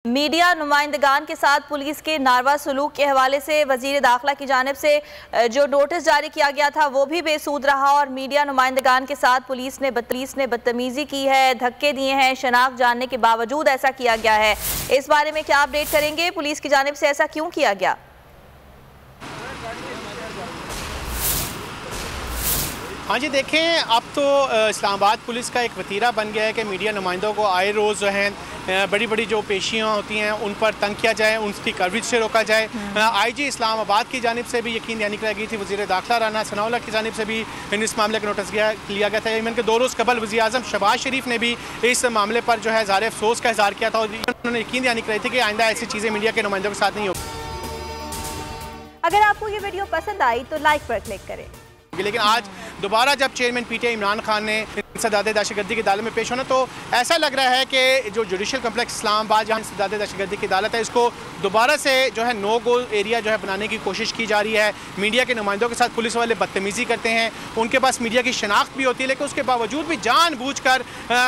Media नुमाइंदगान के साथ police के नारवा सलूक के हवाले से वजीर दाखिला की जानिब से जो नोटिस जारी किया गया था वो भी बेसूद रहा और मीडिया नुमाइंदगान के साथ पुलिस ने बदतमीजी की है, धक्के दिए हैं, शनाख्त जानने के बावजूद ऐसा किया गया है। इस बारे में क्या अपडेट करेंगे, पुलिस की जानिब से ऐसा क्यों किया गया? हाँ जी, देखें अब तो इस्लामाबाद पुलिस का एक वतीरा बन गया है कि मीडिया नुमाइंदों को आए रोज़ जो हैं बड़ी बड़ी जो पेशियाँ होती हैं उन पर तंग किया जाए, उनकी कवरेज से रोका जाए। IG इस्लामाबाद की जानिब से भी यकीन दहानी कराई गई थी, वज़ीर दाखिला राना सनाउल्लाह की जानिब से भी इस मामले का नोटिस लिया गया था। इवन के 2 रोज़ कबल वज़ीर आज़म शहबाज शरीफ ने भी इस मामले पर जो है ज़ाहिर अफसोस का इज़हार किया था और उन्होंने यकीन दहानी कराई थी कि आइंदा ऐसी चीज़ें मीडिया के नुमाइंदों के साथ नहीं होगी। अगर आपको ये वीडियो पसंद आई तो लाइक पर क्लिक करें। लेकिन आज दोबारा जब चेयरमैन PTI इमरान खान ने इंसदाद दहशतगर्दी की अदालत में पेश होना, तो ऐसा लग रहा है कि जो जुडिशल कम्प्लेक्स इस्लामाबाद जहाँ इंसदाद दहशतगर्दी की अदालत है, इसको दोबारा से जो है नो गो एरिया जो है बनाने की कोशिश की जा रही है। मीडिया के नुमाइंदों के साथ पुलिस वाले बदतमीज़ी करते हैं, उनके पास मीडिया की शनाख्त भी होती है, लेकिन उसके बावजूद भी जानबूझकर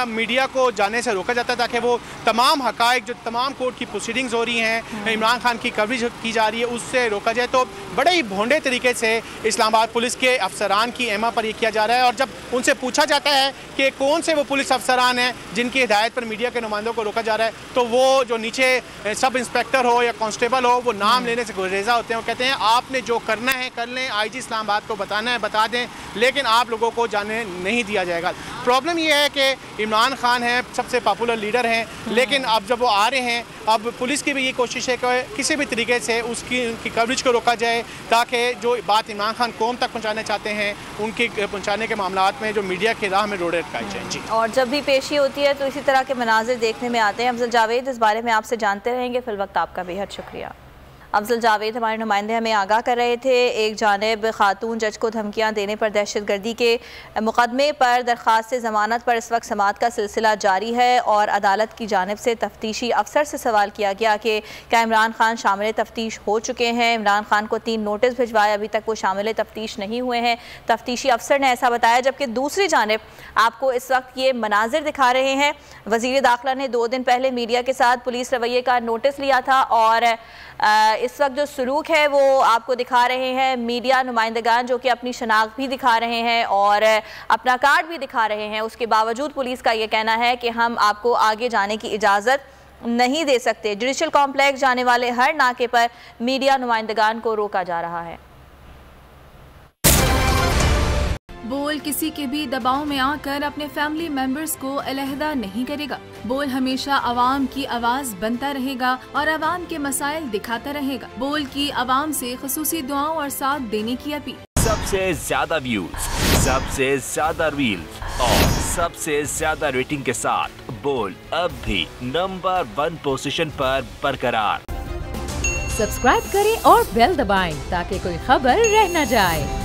मीडिया को जाने से रोका जाता है ताकि वो तमाम हक़ाइक़ जो तमाम कोर्ट की प्रोसीडिंग्स हो रही हैं, इमरान खान की कवरेज की जा रही है, उससे रोका जाए। तो बड़े ही भोंडे तरीके से इस्लामाबाद पुलिस के अफसरान की एमा पर यह किया जा रहा है और जब उनसे पूछा जाता है कि कौन से वो पुलिस अफसरान हैं जिनकी हिदायत पर मीडिया के नुमाइंदों को रोका जा रहा है, तो वो जो नीचे सब इंस्पेक्टर हो या कांस्टेबल हो वो नाम लेने से गुरेजा होते हैं। वो कहते हैं आपने जो करना है कर लें, IG इस्लामाबाद को बताना है बता दें, लेकिन आप लोगों को जाने नहीं दिया जाएगा। प्रॉब्लम यह है कि इमरान खान है सबसे पॉपुलर लीडर हैं, लेकिन अब जब वो आ रहे हैं, अब पुलिस की भी ये कोशिश है कि किसी भी तरीके से उनकी कवरेज को रोका जाए ताकि जो बात इमरान खान कौम तक पहुँचाना चाहते हैं उनकी पहुँचाने के मामलात में जो मीडिया की राह में रोड़े अटकाई जाए। जी, और जब भी पेशी होती है तो इसी तरह के मनाजिर देखने में आते हैं। अफजल जावेद, इस बारे में आपसे जानते रहेंगे। फिल वक्त आपका बेहद शुक्रिया। अफजल जावेद हमारे नुमाइंदे हमें आगाह कर रहे थे। एक जानिब खातून जज को धमकियां देने पर दहशतगर्दी के मुकदमे पर दरख्वास्त ज़मानत पर इस वक्त समाअत का सिलसिला जारी है और अदालत की जानिब से तफ्तीशी अफसर से सवाल किया गया कि क्या इमरान खान शामिल तफ्तीश हो चुके हैं। इमरान खान को 3 नोटिस भिजवाए, अभी तक वो शामिल तफ्तीश नहीं हुए हैं, तफ्तीशी अफसर ने ऐसा बताया। जबकि दूसरी जानिब आपको इस वक्त ये मनाजिर दिखा रहे हैं, वज़ीर दाखिला ने 2 दिन पहले मीडिया के साथ पुलिस रवैये का नोटिस लिया था और इस वक्त जो सलूक है वो आपको दिखा रहे हैं मीडिया नुमाइंदगान जो कि अपनी शनाख्त भी दिखा रहे हैं और अपना कार्ड भी दिखा रहे हैं। उसके बावजूद पुलिस का ये कहना है कि हम आपको आगे जाने की इजाज़त नहीं दे सकते। जुडिशल कॉम्प्लेक्स जाने वाले हर नाके पर मीडिया नुमाइंदगान को रोका जा रहा है। बोल किसी के भी दबाव में आकर अपने फैमिली मेंबर्स को अलहदा नहीं करेगा। बोल हमेशा आवाम की आवाज बनता रहेगा और आवाम के मसाइल दिखाता रहेगा। बोल की आवाम से खुसूसी दुआओं और साथ देने की अपील। सबसे ज्यादा व्यूज, सबसे ज्यादा रील्स और सबसे ज्यादा रेटिंग के साथ बोल अब भी नंबर 1 पोजीशन पर बरकरार। सब्सक्राइब करें और बेल दबाएं ताकि कोई खबर रह न जाए।